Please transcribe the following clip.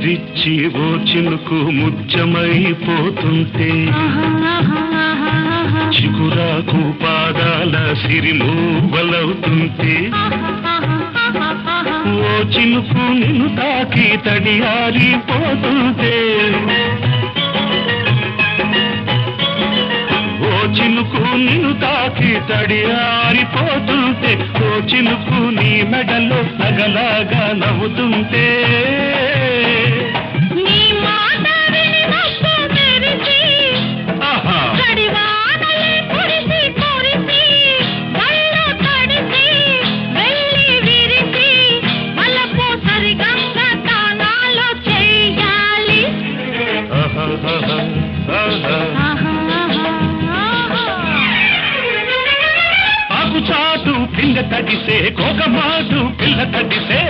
ముద్దిచ్చి ఓ చినుకు ముత్యమైపోతుంటే చిగురాకు పాదాల సిరిమూవలవుతుంటే ఓ చినుకు నిన్ను తాకి తడియారిపోతుంటే ఓ చినుకు నిన్ను తాకి తడియారిపోతుంటే ఓ చినుకు నీ మెడలో నగలాగా నవ్వుతుంటే ఆకుచాటు పిల్ల తడిసే కోకమాటు పిల్ల తడిసే